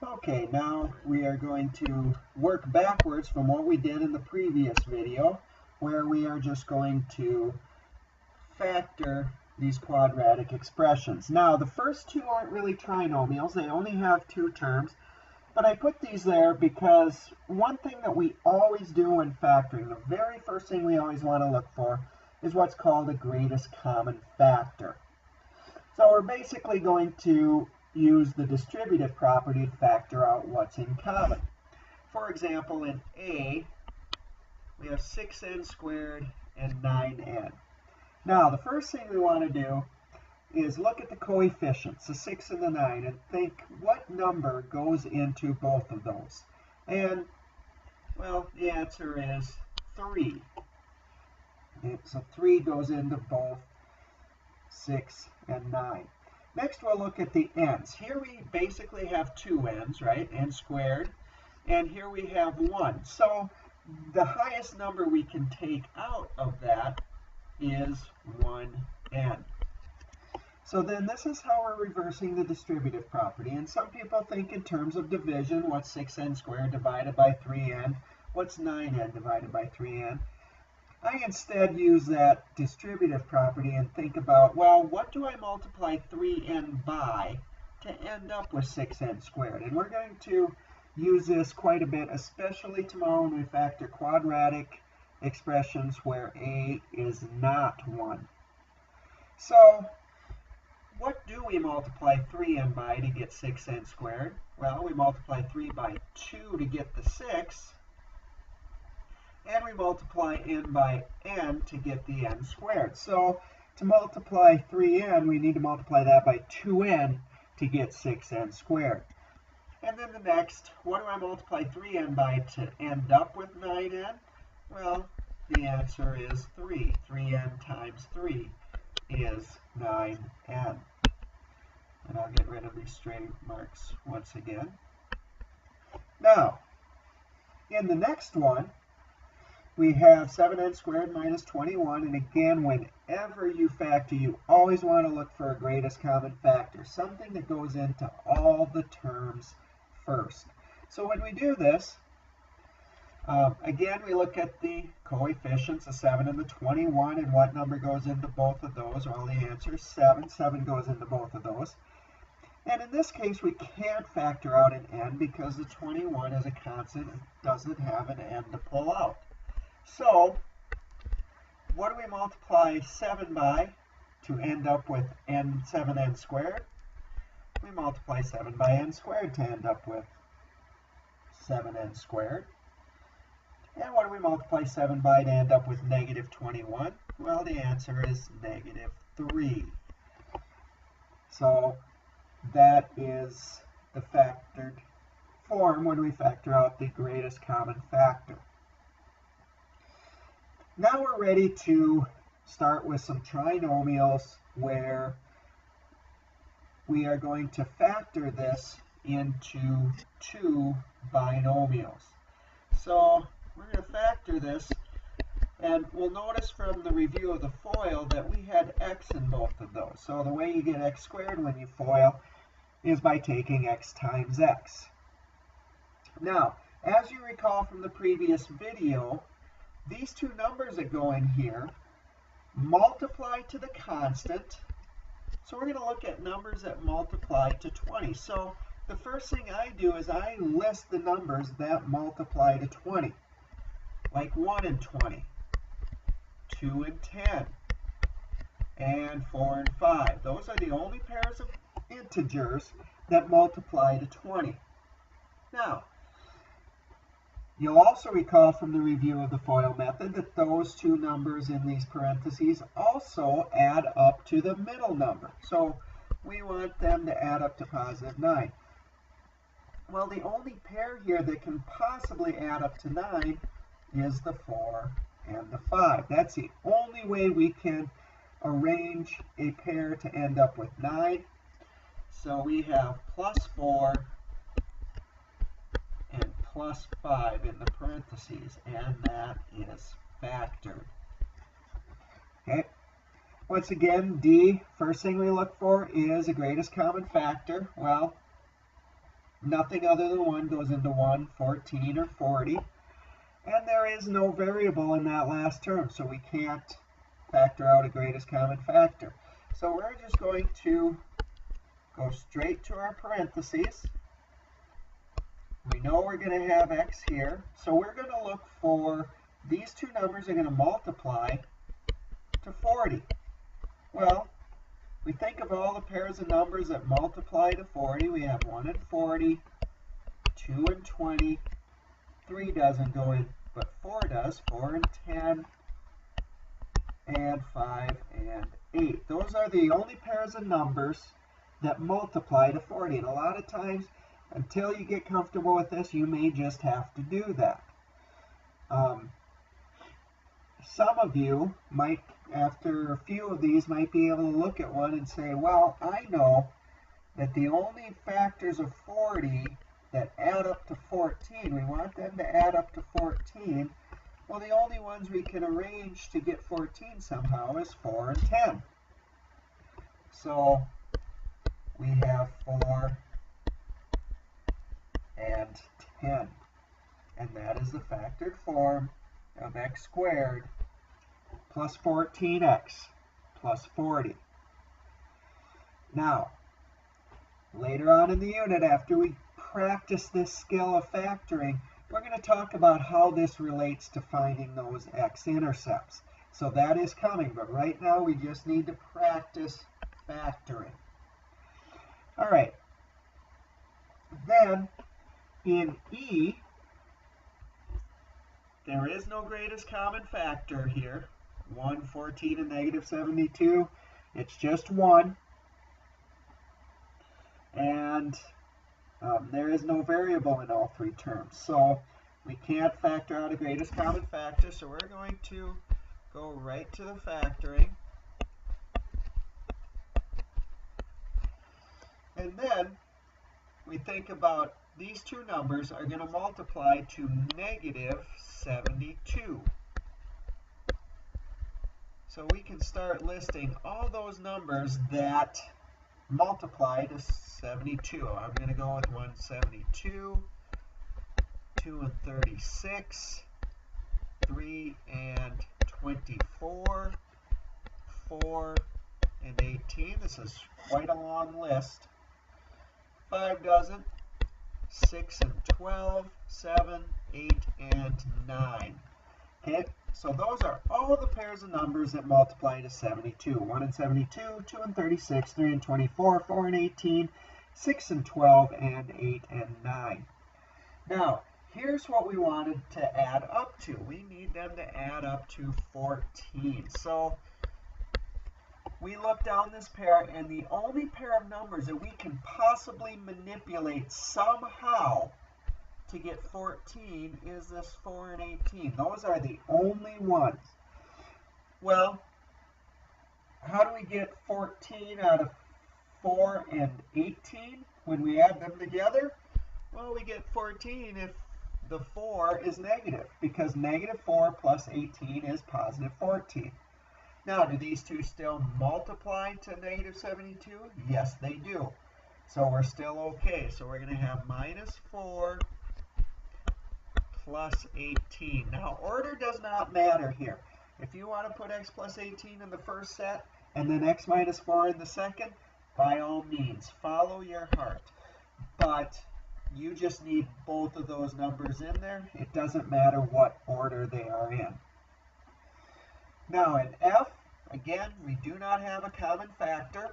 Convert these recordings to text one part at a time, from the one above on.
Okay, now we are going to work backwards from what we did in the previous video, where we are just going to factor these quadratic expressions. Now, the first two aren't really trinomials. They only have two terms. But I put these there because one thing that we always do when factoring, the very first thing we always want to look for, is what's called a greatest common factor. So we're basically going to use the distributive property to factor out what's in common. For example, in A, we have 6n squared and 9n. Now, the first thing we want to do is look at the coefficients, the 6 and the 9, and think what number goes into both of those. And, well, the answer is 3. So 3 goes into both 6 and 9. Next, we'll look at the n's. Here we basically have two n's, right? N squared. And here we have 1. So the highest number we can take out of that is 1n. So then this is how we're reversing the distributive property. And some people think in terms of division. What's 6n squared divided by 3n? What's 9n divided by 3n? I instead use that distributive property and think about, well, what do I multiply 3n by to end up with 6n squared? And we're going to use this quite a bit, especially tomorrow when we factor quadratic expressions where a is not 1. So what do we multiply 3n by to get 6n squared? Well, we multiply 3 by 2 to get the 6. And we multiply n by n to get the n squared. So to multiply 3n, we need to multiply that by 2n to get 6n squared. And then the next, what do I multiply 3n by to end up with 9n? Well, the answer is 3. 3n times 3 is 9n. And I'll get rid of these straight marks once again. Now, in the next one, we have 7n squared minus 21. And again, whenever you factor, you always want to look for a greatest common factor, something that goes into all the terms first. So when we do this, again, we look at the coefficients, the 7 and the 21, and what number goes into both of those. Well, the answer is 7. 7 goes into both of those. And in this case, we can't factor out an n because the 21 is a constant and doesn't have an n to pull out. So what do we multiply 7 by to end up with 7n squared? We multiply 7 by n squared to end up with 7n squared. And what do we multiply 7 by to end up with negative 21? Well, the answer is negative 3. So that is the factored form when we factor out the greatest common factor. Now we're ready to start with some trinomials where we are going to factor this into two binomials. So we're going to factor this, and we'll notice from the review of the FOIL that we had x in both of those. So the way you get x squared when you FOIL is by taking x times x. Now, as you recall from the previous video, these two numbers that go in here multiply to the constant. So we're going to look at numbers that multiply to 20. So the first thing I do is I list the numbers that multiply to 20, like 1 and 20, 2 and 10, and 4 and 5. Those are the only pairs of integers that multiply to 20. Now, you'll also recall from the review of the FOIL method that those two numbers in these parentheses also add up to the middle number. So we want them to add up to positive 9. Well, the only pair here that can possibly add up to 9 is the 4 and the 5. That's the only way we can arrange a pair to end up with 9. So we have plus 4 and plus 5 in the parentheses, and that is factored. Okay. Once again, D, first thing we look for is the greatest common factor. Well, nothing other than 1 goes into 1, 14 or 40. And there is no variable in that last term, so we can't factor out a greatest common factor. So we're just going to go straight to our parentheses. We know we're going to have x here, so we're going to look for these two numbers are going to multiply to 40. Well, we think of all the pairs of numbers that multiply to 40. We have 1 and 40, 2 and 20, 3 doesn't go in, but 4 does, 4 and 10, and 5 and 8. Those are the only pairs of numbers that multiply to 40. And a lot of times, until you get comfortable with this, you may just have to do that. Some of you might, after a few of these, might be able to look at one and say, well, I know that the only factors of 40 that add up to 14, we want them to add up to 14. Well, the only ones we can arrange to get 14 somehow is 4 and 10. So we have 4 and 10. And that is the factored form of x squared plus 14x plus 40. Now, later on in the unit, after we practice this skill of factoring, we're going to talk about how this relates to finding those x-intercepts. So that is coming, but right now we just need to practice factoring. All right. Then, in E, there is no greatest common factor here. 1, 14, and negative 72. It's just 1. And there is no variable in all three terms. So we can't factor out a greatest common factor, so we're going to go right to the factoring. And then we think about these two numbers are going to multiply to negative 72. So we can start listing all those numbers that multiply to 72. I'm going to go with 172, 2 and 36, 3 and 24, 4 and 18. This is quite a long list. 5 doesn't. 6 and 12, 7, 8, and 9. Okay, so those are all the pairs of numbers that multiply to 72. 1 and 72, 2 and 36, 3 and 24, 4 and 18, 6 and 12, and 8 and 9. Now, here's what we wanted to add up to. We need them to add up to 14. So we look down this pair, and the only pair of numbers that we can possibly manipulate somehow to get 14 is this 4 and 18. Those are the only ones. Well, how do we get 14 out of 4 and 18 when we add them together? Well, we get 14 if the 4 is negative, because negative 4 plus 18 is positive 14. Now, do these two still multiply to negative 72? Yes, they do. So we're still okay. So we're going to have minus 4 plus 18. Now, order does not matter here. If you want to put x plus 18 in the first set and then x minus 4 in the second, by all means, follow your heart. But you just need both of those numbers in there. It doesn't matter what order they are in. Now in F, again, we do not have a common factor.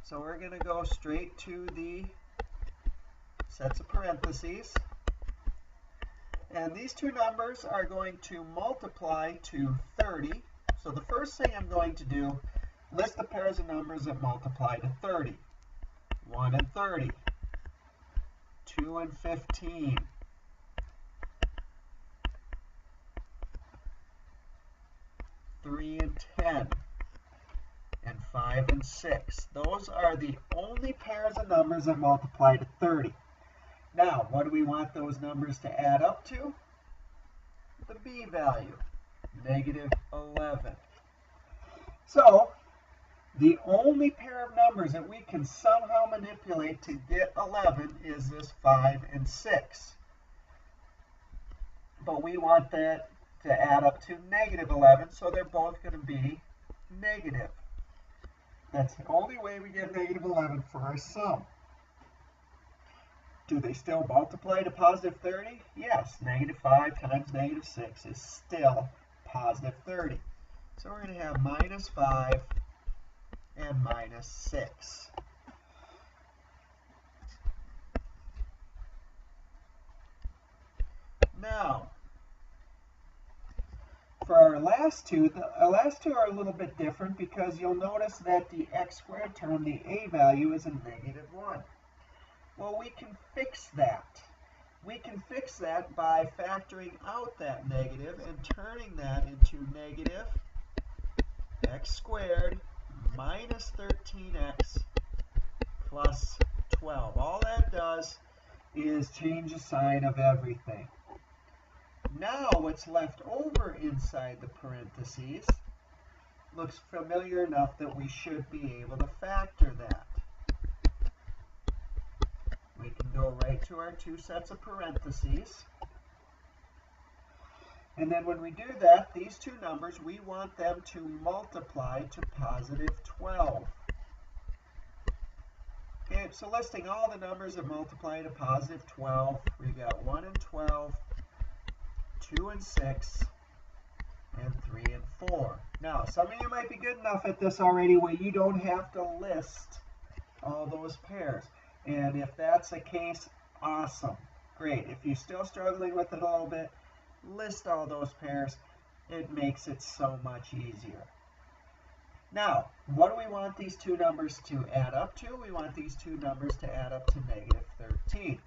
So we're going to go straight to the sets of parentheses. And these two numbers are going to multiply to 30. So the first thing I'm going to do, list the pairs of numbers that multiply to 30. 1 and 30. 2 and 15. 3 and 10, and 5 and 6. Those are the only pairs of numbers that multiply to 30. Now, what do we want those numbers to add up to? The b value, negative 11. So, The only pair of numbers that we can somehow manipulate to get 11 is this 5 and 6. But we want that to add up to negative 11, so they're both going to be negative. That's the only way we get negative 11 for our sum. Do they still multiply to positive 30? Yes, negative 5 times negative 6 is still positive 30. So we're going to have minus 5 and minus 6. Now, for our last two, the last two are a little bit different because you'll notice that the x squared term, the a value, is a negative 1. Well, we can fix that. We can fix that by factoring out that negative and turning that into negative x squared minus 13x plus 12. All that does is change the sign of everything. Now what's left over inside the parentheses looks familiar enough that we should be able to factor that. We can go right to our two sets of parentheses. And then when we do that, these two numbers, we want them to multiply to positive 12. Okay, so listing all the numbers that multiply to positive 12, we got 1 and 12, 2 and 6, and 3 and 4. Now, some of you might be good enough at this already where you don't have to list all those pairs. And if that's the case, awesome. Great. If you're still struggling with it a little bit, list all those pairs. It makes it so much easier. Now, what do we want these two numbers to add up to? We want these two numbers to add up to negative 13.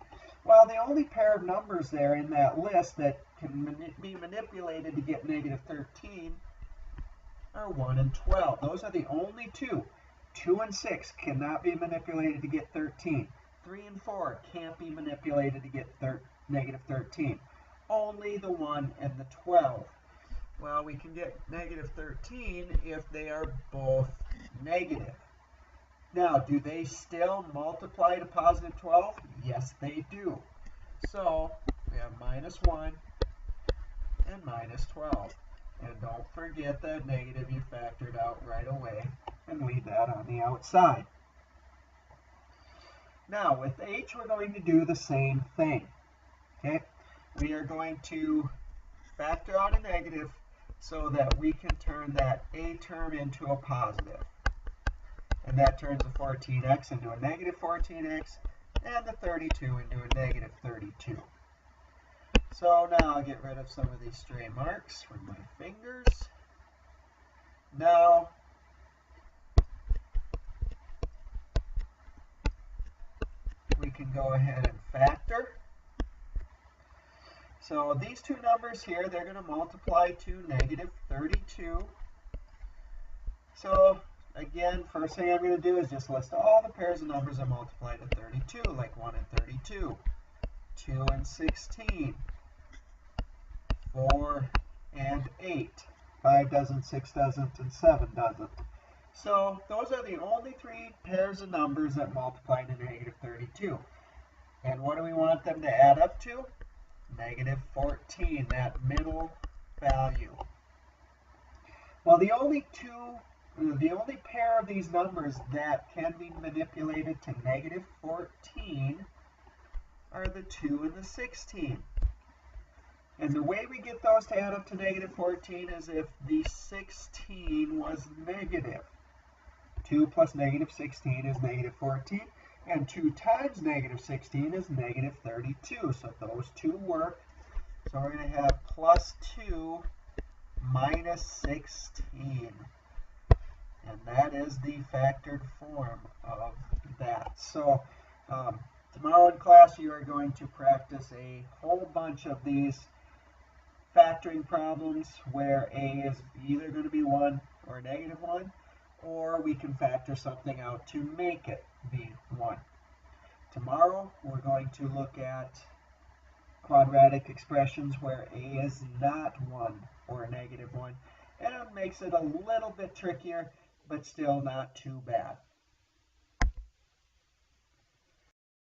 Well, the only pair of numbers there in that list that can be manipulated to get negative 13 are 1 and 12. Those are the only two. 2 and 6 cannot be manipulated to get 13. 3 and 4 can't be manipulated to get negative 13. Only the 1 and the 12. Well, we can get negative 13 if they are both negative. Now, do they still multiply to positive 12? Yes, they do. So, we have minus 1 and minus 12. And don't forget that negative you factored out right away and leave that on the outside. Now, with h, we're going to do the same thing. Okay? We are going to factor out a negative so that we can turn that a term into a positive. And that turns the 14x into a negative 14x and the 32 into a negative 32. So now I'll get rid of some of these stray marks with my fingers. Now, we can go ahead and factor. So these two numbers here, they're going to multiply to negative 32. So again, first thing I'm going to do is just list all the pairs of numbers that multiply to 32, like 1 and 32, 2 and 16, 4 and 8. 5 doesn't, 6 doesn't, and 7 doesn't. So those are the only three pairs of numbers that multiply to negative 32. And what do we want them to add up to? Negative 14, that middle value. Well, the only pair of these numbers that can be manipulated to negative 14 are the 2 and the 16. And the way we get those to add up to negative 14 is if the 16 was negative. 2 plus negative 16 is negative 14. And 2 times negative 16 is negative 32. So those two work. So we're going to have plus 2 minus 16. And that is the factored form of that. So tomorrow in class you are going to practice a whole bunch of these factoring problems where a is either going to be 1 or negative 1, or we can factor something out to make it be 1. Tomorrow we're going to look at quadratic expressions where a is not 1 or negative 1, and it makes it a little bit trickier, but still not too bad.